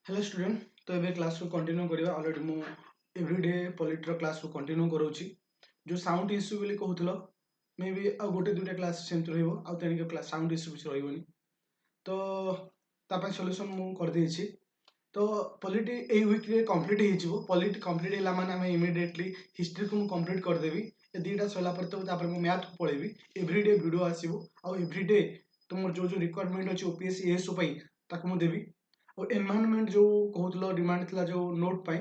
Hello student. तो ये class को कंटिन्यू करवा ऑलरेडी मु एवरीडे पॉलिटर क्लास को कंटिन्यू करोची जो साउंड इश्यू बोली कहूथलो मे बी आ गोटे दुटा क्लास सेंत रहइबो आ तेनिक क्लास साउंड इश्यू कुछ रहइबोनी तो तापा सॉल्यूशन मु कर देछि। तो पॉलिटी ए वीक रे कंप्लीट हे जिवो पॉलिटी कंप्लीट हैला माने हम इमीडिएटली हिस्ट्री को मु कंप्लीट कर देबी ए दीटा सला पर तो तापर मु मैथ को पळेबी एवरीडे वीडियो आसीबो आ एवरीडे तुमर जो रिक्वायरमेंट अछि ओपीएससी एएसओ पई ताको मु देबी और एनवायरनमेंट जो कहूतलो डिमांड थिला जो नोट पाई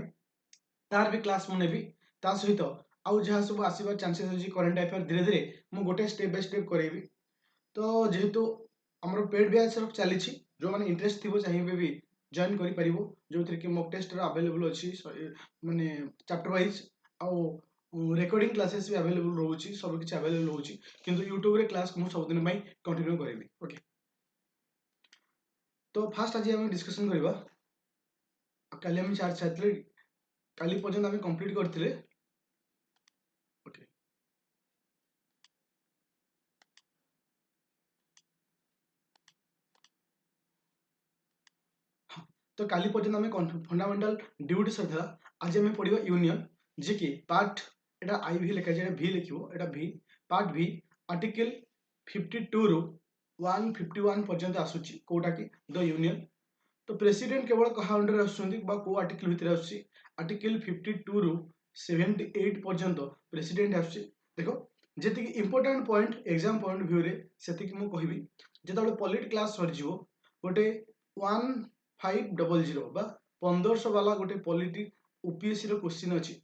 तार भी क्लास मु नेबी ता सहित आउ जहाँ सब आसीबा चांसेस अछि करंट अफेयर धीरे धीरे मु गोटे स्टेप बाय स्टेप करेबी। तो जेहेतु हमर पेड बैच चली जो माने इंटरेस्ट थिबो चाहिए भी जॉइन करि परिबो जो कि मॉक टेस्ट अवेलेबल अछि माने चैप्टर वाइज आउ रिकॉर्डिंग क्लासेस भी अवेलेबल रहउछि सब किछ अवेलेबल रहउछि किंतु यूट्यूब रे क्लास मु सब दिन में कंटिन्यू करेबी। ओके तो फास्ट आज हम डिस्कशन करबा काली हम चार छात्र काली पर्यंत हम कंप्लीट करथिले। ओके हाँ, तो काली पर्यंत हम फंडामेंटल ड्यूटी सरथिला आज हम पढिबा यूनियन जे कि पार्ट एटा आई भी लिखा जाय भी लिखिबो एटा भी पार्ट भी आर्टिकल 52 रु 151 पर्यंत आसुची कोटा की द यूनियन। तो प्रेसिडेंट केवल कहा अंडर आसुचंदी बा को आर्टिकल भितर आसुची आर्टिकल 52 रु 78 पर्यंत प्रेसिडेंट आसुची। देखो जेति important point exam point view रे सेति कि मु कहिबी जेतबे पॉलिट क्लास सर जिवो गोटे 1500 बा 1500 वाला गोटे पॉलिटी ओपीएससी रो क्वेश्चन अछि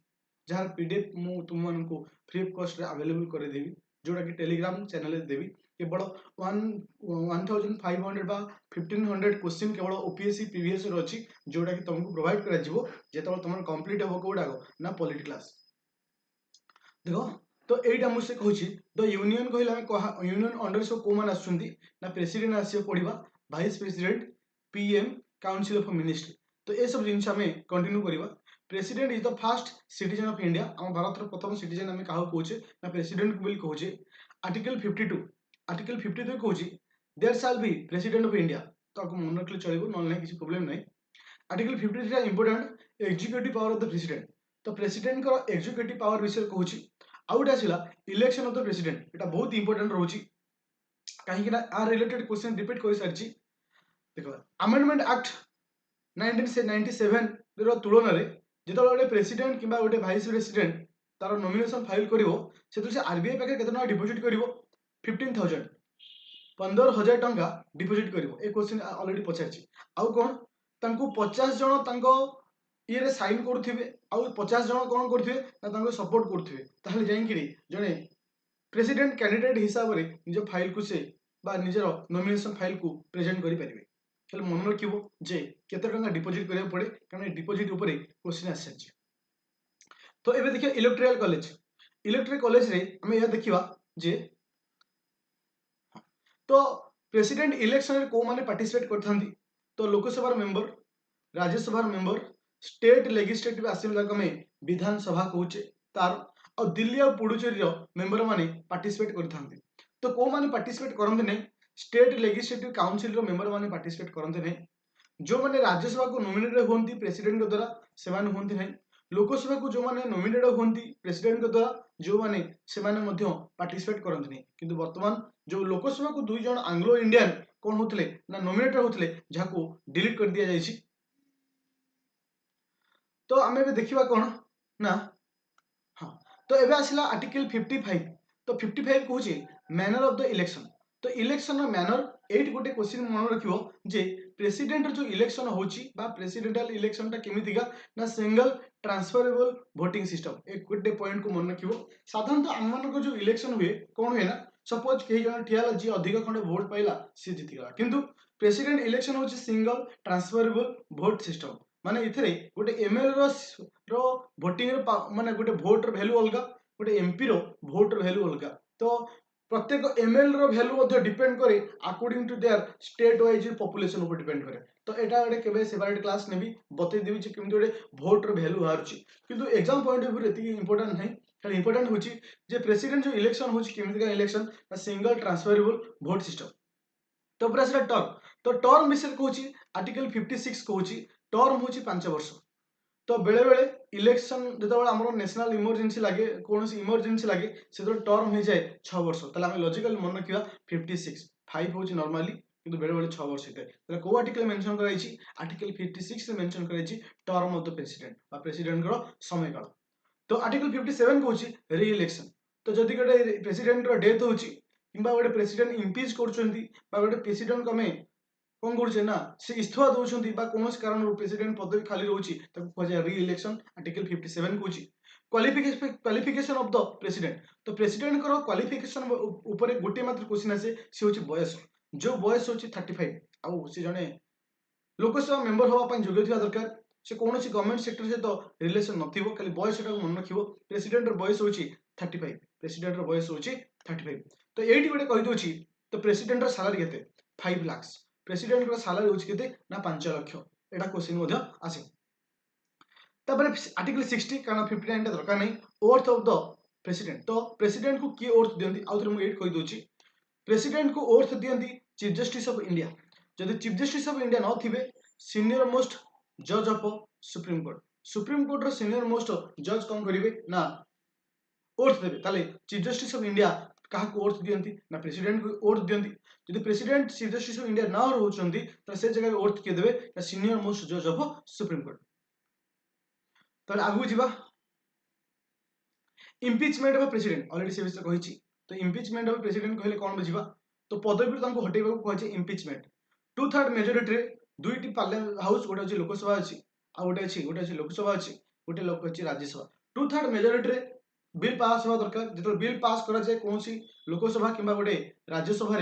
जहार पीडीएफ मु तुम मन को फ्री ऑफ कॉस्ट रे अवेलेबल करे देबी जोटा कि टेलीग्राम चैनल रे देबी केवल 1500 बा 1500 क्वेश्चन केवल ओपीएससी प्रीवियस रो अछि जोटा कि तुमको प्रोवाइड करा जिवो जेतबे तुम कंप्लीट हो कोडा ना पॉलिट क्लास। देखो तो एटा मुझसे कहूची द यूनियन कहला में कहा यूनियन अंडर सो को मान आछुंदी ना प्रेसिडेंट आसियो पढिबा vice president PM council of ministry. तो ए सब जिंस हमें कंटिन्यू करबा। President is the first citizen of India हम भारत रो प्रथम सिटीजन हमें काहू कहूचे ना प्रेसिडेंट को बिल कहूचे। आर्टिकल 52 कहूची there shall be president of India तो आपको मन रखले चलिबो न किसी प्रॉब्लम नहीं। Article 53 important executive power of the president तो प्रेसिडेंट को एग्जीक्यूटिव पावर विषय कहूची आउट आसिला इलेक्शन ऑफ द प्रेसिडेंट एटा बहुत इंपोर्टेंट रहउची काहे कि ना आ रिलेटेड क्वेश्चन रिपीट कर सरची। देखो अमेंडमेंट एक्ट 1997 रो तुलन रे जेतो गोटे प्रेसिडेंट किबा गोटे वाइस प्रेसिडेंट तार नॉमिनेशन फाइल करिवो सेतु से आरबीआई पाके केतना टका डिपॉजिट करिवो 15000 15000 टंका डिपॉजिट करिवो ए क्वेश्चन ऑलरेडी पचारची आउ कोन तांको 50 जण तांको ये रे साइन करथिबे आउ 50 जण कोन करथिबे ना तांको सपोर्ट करथिबे ताहले जाईकिरी जणे प्रेसिडेंट कैंडिडेट हिसाब रे निज फाइल को से बा निजर नॉमिनेशन फाइल को प्रेजेंट करि परिबे। चल मन रखिबो जे केते टंका डिपॉजिट करिया पड़े कारण डिपॉजिट ऊपर क्वेश्चन आछी। तो एबे देखियो इलेक्टोरल कॉलेज रे हम या देखिबा जे तो प्रेसिडेंट इलेक्शन रे को माने पार्टिसिपेट करथांती तो Lok Sabha member Rajya Sabha member state legislative assembly में विधानसभा कहूचे तार और दिल्ली और पुडुचेरी मेंबर माने पार्टिसिपेट करथांती। तो को माने पार्टिसिपेट करंते नै स्टेट लेजिस्लेटिव काउंसिल रो मेंबर माने पार्टिसिपेट करंते नै जो माने राज्यसभा को नॉमिनेट होंती प्रेसिडेंट द्वारा से माने होंती नै लोकसभा को जो माने नॉमिनेट होंती प्रेसिडेंट द्वारा जो माने से माने मध्य पार्टिसिपेट करंते नै किंतु वर्तमान जो लोकसभा को दुई जण आंग्लो इंडियन कोन होतले ना नॉमिनेट होतले जाको डिलीट कर दिया जायछि। तो आमे भी देखिबा कोन ना हाँ तो एबे आसिला आर्टिकल 55 तो 55 कहूची मैनर ऑफ द इलेक्शन तो इलेक्शन मैनर एट गोटे क्वेश्चन मन रखिबो जे प्रेसिडेंट जो इलेक्शन होची बा प्रेसिडेंटल इलेक्शन ता केमितिगा ना सिंगल ट्रांसफरेबल वोटिंग सिस्टम एक गोटे पॉइंट को मन रखिबो। साधारणतः हम मन को जो इलेक्शन हुए कोन हुए ना सपोज कई जन ठियाला जी अधिक खंडे वोट पाइला सी जीति गला किंतु प्रेसिडेंट इलेक्शन होची सिंगल ट्रांसफरेबल वोट सिस्टम माने इथरे गोटे एमएल रो वोटिंग रो माने गोटे वोट रो वैल्यू अलगा गोटे MP rho vote rho value अलगा। तो प्रत्येक एमएल रो वैल्यू मध्ये डिपेंड करे according to their state wise population ऊपर डिपेंड करे। तो एटा गोटे केबे सेपरेट क्लास नेबी बतै देबी जे केमि गोटे वोट रो वैल्यू हारची किंतु एग्जाम पॉइंट ऑफ व्यू रे एति इंपोर्टेंट नै खाली इंपोर्टेंट होची जे प्रेसिडेंट जो इलेक्शन होची केमि का election single transferable vote system. तो पूरा सेटा टर्म तो टर्म विषय कहूची आर्टिकल 56 कहूची टर्म हूँ 5 वर्ष। तो बेले बेले इलेक्शन जो आम नेशनल इमरजेंसी लगे कौन इमरजेंसी लगे से टर्म हो जाए 6 वर्ष आम लॉजिकल मन रखा 56 5 हूँ नॉर्मली कि बेले बेले 6 वर्ष होता है कौ आर्टिकल मेंशन कराई आर्टिकल 56 मेंशन कराई term of the president president समय काल। तो आर्टिकल 57 कौन रि इलेक्शन। तो जदि गोटे प्रेसिडेंट डेथ हो गोटे प्रेसिडेंट इम्पिच कर प्रेसिडेंट को आम कौन करुचे ना से इस्तीफा दौरान कौन कारण प्रेसिडेंट पदवी खाली रोचे रि इलेक्शन आर्टिकल 57 कौन क्वालिफिकेशन ऑफ द प्रेसिडेंट। तो प्रेसिडेंट क्वालिफिकेशन ऊपर गोटे मात्र क्वेश्चन आसे सी हूँ बयस जो बयस हूँ 35 आउ सी जड़े लोकसभा मेंबर हाँपाई योग्य थी दरकार से कौन गवर्नमेंट सेक्टर सहित रिलेसन नथिबो खाली बयस मन रखिबो प्रेसिडेंट बयस हूँ 35 प्रेसिडेंट बयस हूँ 35। तो ये गोटे कहीदे तो प्रेसिडेंट सालारी केते 5 लाख प्रेसिडेंट सालारी हूँ केते ना 5 लाख एटा क्वेश्चन आसे। आर्टिकल 60 कारण 59 दरकार नहीं ओथ ऑफ द प्रेसिडेंट। तो प्रेसिडेंट को किए ओथ दियंती आउ थे मुझे कही दूची प्रेसिडेंट को ओथ दियंती चीफ जस्टिस ऑफ इंडिया। जदि चीफ जस्टिस ऑफ इंडिया न थिबे सीनियर मोस्ट जज ऑफ सुप्रीम कोर्ट रो सीनियर मोस्ट जज कौन करेंगे ना ओथ देवे ताले चीफ जस्टिस ऑफ इंडिया क्या ओथ दियंती ना प्रेसिडेंट को ओथ दियंती। जदि president chief justice of India न रोचंती तो से जगह ओथ किए देवे ना सीनियर मोस्ट जज ऑफ सुप्रीम कोर्ट। तो आगु जीवा इम्पिचमेंट ऑफ प्रेसिडेंट ऑलरेडी से विषय कही। तो इम्पिचमेंट ऑफ प्रेसिडेंट कहले कौन बुझा तो पदवी हटेबा कहुचे इम्पिचमेंट 2/3 मेजोरिटी दुईटी पार्लियामेंट हाउस गोटे अच्छी लोकसभा अच्छी आ गोटे अच्छी लोकसभा अच्छी गोटे लोक अच्छी राज्यसभा 2/3 मेजोरिटी बिल पास होगा दरकार जो बिल पास करा जाए कौन लोकसभा कि गोटे राज्यसभा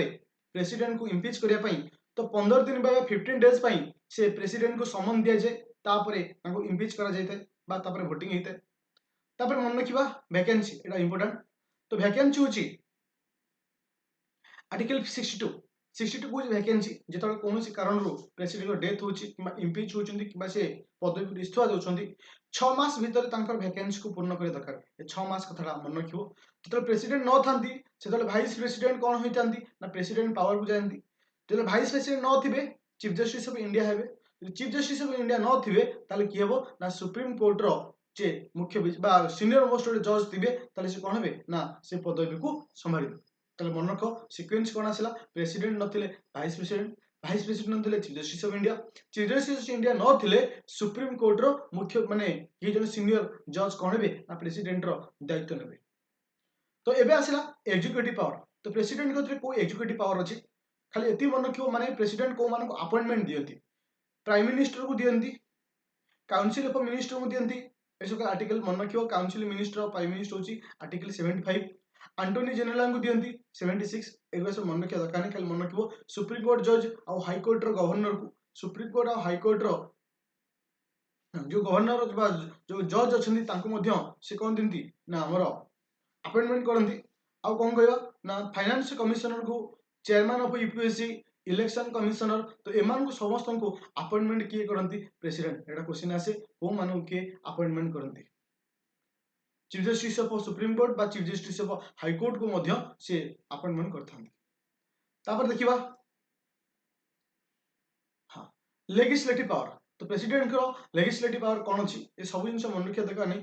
प्रेसिडेंट को इम्पिच करने तो 15 दिन 15 डेज से प्रेसिडेंट को समन दि जाए इम्पिच कर भोटिंग होता है। मन रखा वैकेंसी एटा इंपोर्टेंट। तो वैकेंसी हूँ आर्टिकल 62 कौन वैकेंसी जो कौन कारण प्रेसिडेंट डेथ हो इम्पिच होती पदवी इस्तीफा दौरान 6 मास भितर वैकेंसी को पूर्ण कर दरकार 6 मास कथा मन रखियो जो प्रेसिडेंट न था से भाइस प्रेसिडेंट कौन होता ना प्रेसिडेंट पावर को जाती जो भाइस प्रेसिडेंट न थे चीफ जस्टिस ऑफ इंडिया है चीफ जस्टिस ऑफ इंडिया न थे किए हम ना सुप्रीम कोर्ट रो जे मुख्य सीनियर मोस्ट जज थे से कौन हे ना से पदवी को संभाल। ताले मन रख सिक्वेन्स कौन आसला प्रेसिडेंट नथिले भाइस प्रेसिडेंट नथिले चीफ जस्टिस ऑफ इंडिया नथिले सुप्रीम कोर्ट रो मुख्य माने ये जन सीनियर जज कौन हे ना प्रेसिडेंट रो दायित्व नेबे। तो एबे आसला एग्जीक्यूटिव पावर। तो प्रेसिडेंट को को एग्जीक्यूटिव पावर अछि खाली एति मन रखियो माने प्रेसिडेंट को मानको अपॉइंटमेंट दियंती प्राइम मिनिस्टर को दियंती काउंसिल ऑफ मिनिस्टर को दियंती ऐसा आर्टिकल मन रखियो council minister of prime minister होची आर्टिकल 75 एंटोनी जनरल को दियंती 76 एगुआ सब मन रखा दरकार नहीं खाली मन रखियो सुप्रीम कोर्ट जज और हाई कोर्ट रो गवर्नर को सुप्रीम कोर्ट और हाई कोर्ट रो जो गवर्नर जो जज अच्छी से कौन दिखती ना आमर अपॉइंटमेंट करती आउ कौन कहवा ना फाइनेंस कमिशनर को chairman of UPSC election commissioner तो एमान को समस्त को अपॉइंटमेंट किए करती प्रेसिडेंट एटा क्वेश्चन आसे को मानु किए अपॉइंटमेंट करती chief justice of Supreme Court बा chief justice of high court को मध्य से अपॉइंटमेंट करता। देखिबा हाँ लेजिस्लेटिव पावर। तो प्रेसिडेंट को लेजिस्लेटिव पावर कौन अच्छी ये सब जिन मन रखा दरकार नहीं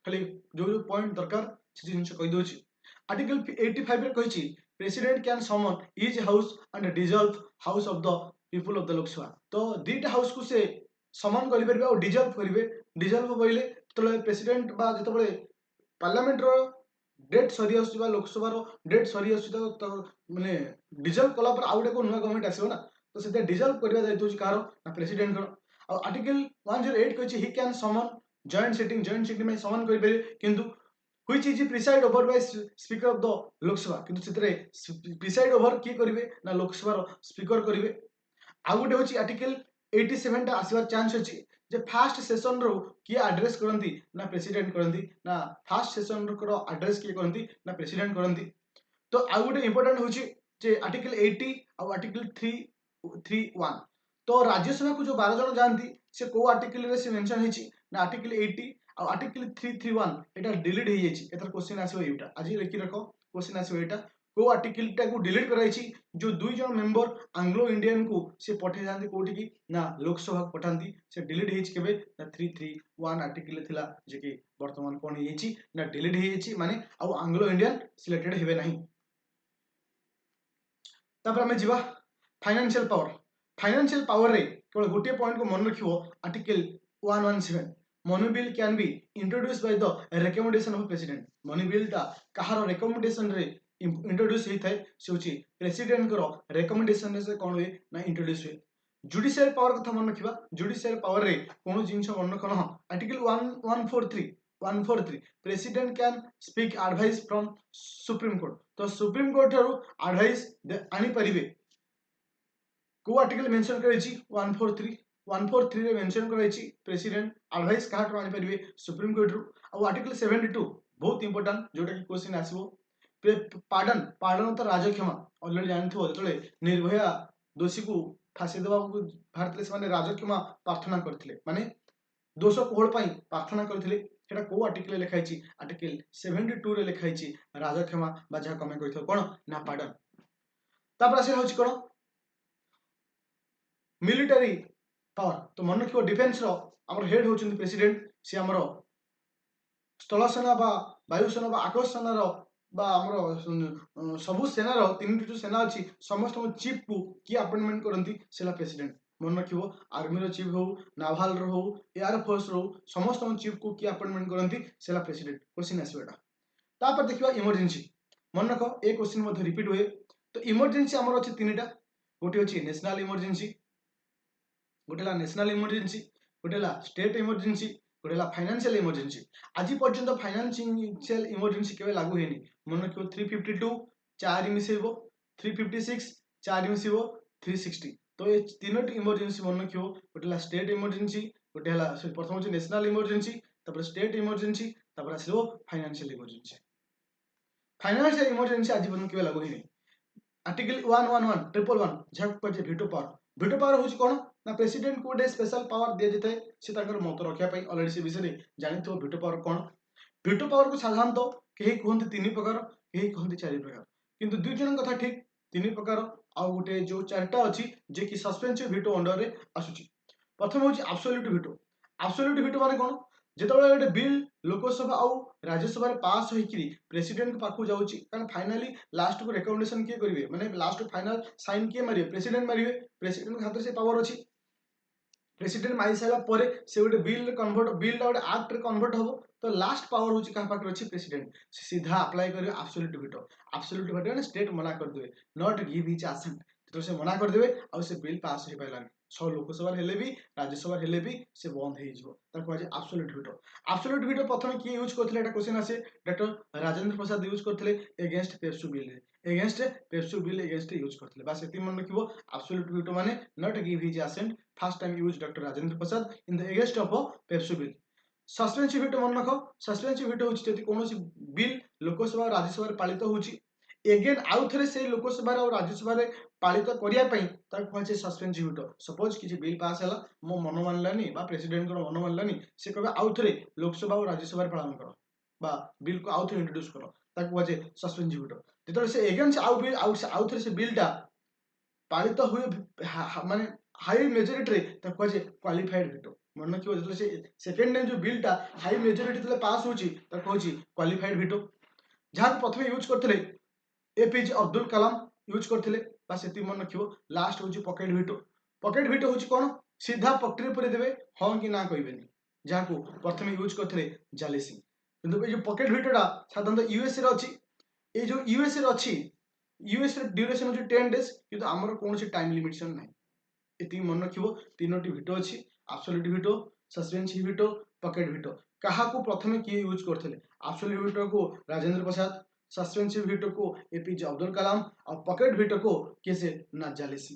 खाली जो पॉइंट दरकार से जिन कहीदे आर्टिकल 85 कही president can someone is house and dissolve house of the people of the Lok Sabha. तो दीटा हाउस को से समन करेंगे और डिजॉल्व करेंगे डिजॉल्व बोले जो प्रेसिडेंट जो पार्लियामेंट रो डेट सरी आसुवा लोकसभा रो डेट सरी आसुवा तो माने डिजॉल्व कला पर आउ को नुआ गवर्नमेंट आसीबो ना तो से डिजॉल्व करबा दायित्व होची कार ना प्रेसिडेंट को। और आर्टिकल 108 कहछि he can summon joint sitting में समन करि पारे किंतु which is preside over by speaker of the Lok Sabha किंतु सेतरे प्रिसाइड ओवर की करिवे ना लोकसभा रो स्पीकर करिवे। आ गोटे होची आर्टिकल 87 टा आसीबार चांस अछि जे फास्ट सेशन रो किए एड्रेस करती ना प्रेसिडेंट करती ना फास्ट सेशन रो एड्रेस किए करती ना प्रेसिडेंट करती। तो आ गोटे इंपोर्टेंट होची जे आर्टिकल 80 और आर्टिकल 331 तो राज्यसभा को जो 12 जन जानती से को आर्टिकल रे से मेंशन हेची ना आर्टिकल 80 और आर्टिकल 331 एटा डिलीट हो जाइए एथर क्वेश्चन आसीबो एटा आज लिखि रखो क्वेश्चन आसीबो एटा को आर्टिकल टाकू डिलीट कराई जो दुई जन मेंबर आंग्लो इंडियन को से पठे जाते कोठी की ना लोकसभा पठाती से डिलीट हेछि केबे ना 331 आर्टिकल थिला जे कि वर्तमान कोन हेछि ना डिलीट हेछि माने आ आंग्लो इंडियन सिलेक्टेड हेबे नाही। तापर आमे जिबा फाइनेंशियल पावर रे केवल गोटे पॉइंट को मन रखिबो article 117 money bill can be introduce by the recommendation of president. Money bill टा कहार रिकमेंडेशन रे इंट्रोड्यूस होई थाए से होची प्रेसिडेंट करो रिकमेंडेशन से कोन हुए ना इंट्रोड्यूस हुए। जुडिशियल पावर कथा मन रखिबा जुडिशियल पावर रे कोन जिंस मन रखन article 143 president can speak advice from supreme court. तो सुप्रीम कोर्ट रो एडवाइस आनी परिबे को आर्टिकल मेंशन कराई 143 रे मेंशन कराई प्रेसिडेंट एडवाइस कहा आनी परिबे सुप्रीम कोर्ट रो। आ आर्टिकल 72 बहुत इंपोर्टेंट जोटा कि क्वेश्चन आसीबो पार्डन तो राजक्षमा ऑलरेडी जानथिबो जतले निर्भया दोषी को फांसी देवा भारत से राजक्षमा प्रार्थना करथिले माने दोष कोहल पाई प्रार्थना करथिले सेटा को आर्टिकल लिखाई आर्टिकल 72 रे लिखाई राजक्षमा बा जहा कमे कहिथो कोन ना पार्डन। तापर आसे होची कोन मिलिटरी पावर। तो मन रखिबो डिफेंस रो हमर हेड होचुन प्रेसिडेंट से हमर स्थल सेना बा वायु सेना बा आकाश सेना रो बा हमर सबु सेना रो तीनटी जो सेना अछि समस्त चीफ को की अपॉइंटमेंट करंती सेला प्रेसिडेंट। मन रखिबो आर्मी रो चीफ हो नाभाल रो हो एयर फोर्स रो समस्त चीफ को की अपॉइंटमेंट करंती सेला प्रेसिडेंट। क्वेश्चन आसीबेटा तापर देखिबा इमरजेंसी मन रखो ए क्वेश्चन मध्ये रिपीट हुए। तो इमरजेंसी हमर अछि तीनटा गोटे अछि नेशनल इमरजेंसी गोटेला नेशनल इमरजेंसी गोटेला स्टेट इमरजेंसी गोटेला फाइनेंशियल इमरजेंसी। आज पर्यंत फाइनेंशियल इमरजेंसी केबे लागू हेनी मन रखिबो 352 4 मिसेबो 356 4 मिसेबो 360। तो ये तीनोटी इमरजेंसी मन रखिबो गोटेला स्टेट इमरजेंसी गोटेला प्रथम अछि नेशनल इमरजेंसी तापर स्टेट इमरजेंसी तापर आसीबो फाइनेंशियल इमरजेंसी। फाइनेंशियल इमरजेंसी आज पर्यंत केबे लागू हेनी आर्टिकल 111 जहा को वीटो पावर होची कोन ना प्रेसिडेंट को गोटे स्पेशल पावर दिया जाए से मत रखा अलरेडी से विषय जानते वीटो पावर कौन। वीटो पावर को साधारणतः कहीं कहते 3 प्रकार कहीं कहते 4 प्रकार किंतु दुई जन कथा ठीक 3 प्रकार आ गोटे जो 4टा अच्छी जे कि सस्पेंसिव वीटो अंडर रे आसुची। प्रथम होची एब्सोल्यूट वीटो माने कोन जेतबेले गोटे बिल लोकसभा आउ राज्यसभा पास होइकरी प्रेसिडेंट पाखु जाउची कारण फाइनली लास्ट को रिकमेंडेशन किए करिवे माने लास्ट फाइनल साइन किए मारिवे प्रेसिडेंट के हाथ से पावर अछि। प्रेसिडेंट मारि सारा परे से गोटे बिल गोटे एक्ट रे कन्वर्ट हो तो लास्ट पावर होची कहा पाखर अछि प्रेसिडेंट से सीधा अप्लाई करिवे एब्सोल्यूट वीटो माने स्टेट मना कर देबे नॉट गिव हिज असेंट तो से मना कर देबे आ से बिल पास हो पाइलानी सब लोकसभा हेले भी राज्यसभा हेले भी से बंद हो जिवो तार कहै एब्सोल्यूट वीटो प्रथम किए यूज करथिले एटा क्वेश्चन आसे डॉक्टर राजेंद्र प्रसाद यूज करथिले against PEPSU bill against use करथिले बस एति मन रखिबो एब्सोल्यूट वीटो माने not give his assent first time use doctor Rajendra Prasad in the against of PEPSU bill. Suspensive veto मन रखो सस्पेंसिव वीटो होची जति कोनोसी बिल लोकसभा राज्यसभा रे पालित होची एगेन आउ थरे से लोकसभा और राज्यसभा रे पालित करिया पई तार कहै सस्पेंसिव वीटो। सपोज किछि बिल पास हैला मो मन मानलानी बा प्रेसिडेंट को मन मानलानी से कहबे आउ थरे लोकसभा और राज्यसभा रे पालन करो बा बिल को आउ थरे इंट्रोड्यूस करो तार कहै सस्पेंसिव वीटो। जेतले से एगेन से आउ थरे से बिलटा पालित हुए माने हाई मेजॉरिटी रे तार कहै क्वालिफाइड वीटो। मन रखिबो जेतले से सेकंड टाइम जो बिलटा हाई मेजॉरिटी तले पास होची तार कहै क्वालिफाइड वीटो। जहां प्रथमे यूज करथिले एपीजे अब्दुल कलाम यूज करथिले बस एति मन रखिबो। लास्ट होची पॉकेट वीटो होची कोन सीधा पकड़ी परे देबे हां कि ना कहबेनी जहां को प्रथमे यूज करथिले जालेसी किंतु ए जो पॉकेट वीटोटा साधारणतः यूएस रे अछि ए जो यूएस रे अछि यूएस रे ड्यूरेशन होची 10 डेज किंतु हमर कोनोसी टाइम लिमिटेशन नै एति मन रखिबो। तीनोटी वीटो अछि absolute veto suspensive veto pocket veto कहा को प्रथमे किए यूज करथिले एब्सोल्यूट वीटो को राजेंद्र प्रसाद सस्पेंसिव वीटो को एपीजे अब्दुल कलाम और पॉकेट वीटो को केसे नाजालेसी।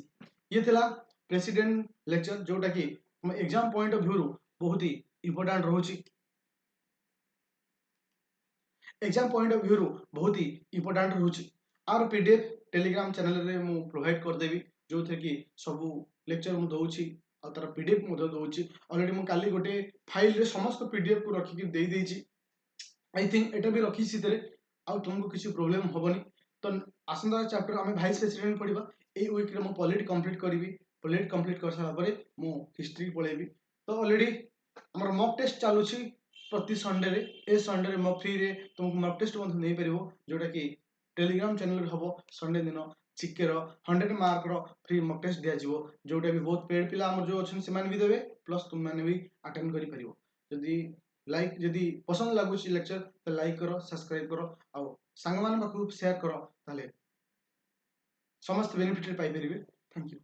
ये थिला प्रेसिडेंट लेक्चर जोटा कि एग्जाम पॉइंट ऑफ व्यू बहुत ही इंपोर्टेंट रहउची एग्जाम पॉइंट ऑफ व्यू बहुत ही इंपोर्टेंट रहउची आर पीडीएफ टेलीग्राम चैनल रे मु प्रोवाइड कर देबी जो थे कि सब लेक्चर मु दउची आ तार पीडीएफ मु दउची ऑलरेडी मु काली गोटे फाइल रे समस्त पीडीएफ को रखि के देई देइची आई थिंक एटा भी रखी सितरे आ तुमको किसी प्रॉब्लम होबनी। तो आसंता चैप्टर आम भाइस प्रेसिडेंट पढ़ा ये वीक्रे मुझे पॉलिट कंप्लीट करी पॉलिट कंप्लीट कर सारा पर मु हिस्ट्री पढ़ेबी तो ऑलरेडी आमर मॉक टेस्ट चलुची प्रति संडे रे ए संडे रे मॉक फ्री रे तुमको मॉक टेस्ट मत नहीं परिबो जोटा कि टेलीग्राम चैनल रे हबो संडे दिन चिके रो 100 मार्क रो फ्री मॉक टेस्ट दिया जिवो जोटा भी बहुत पेड पिला हमर जो अछन से मान भी देबे प्लस तुम माने भी अटेंड करि परिबो जदी लाइक जदी पसंद लागुची लेक्चर तो लाइक करो सब्सक्राइब करो आ सांग मान पाखु शेयर करो ताले समस्त बेनिफिट पाई परिबे थैंक यू।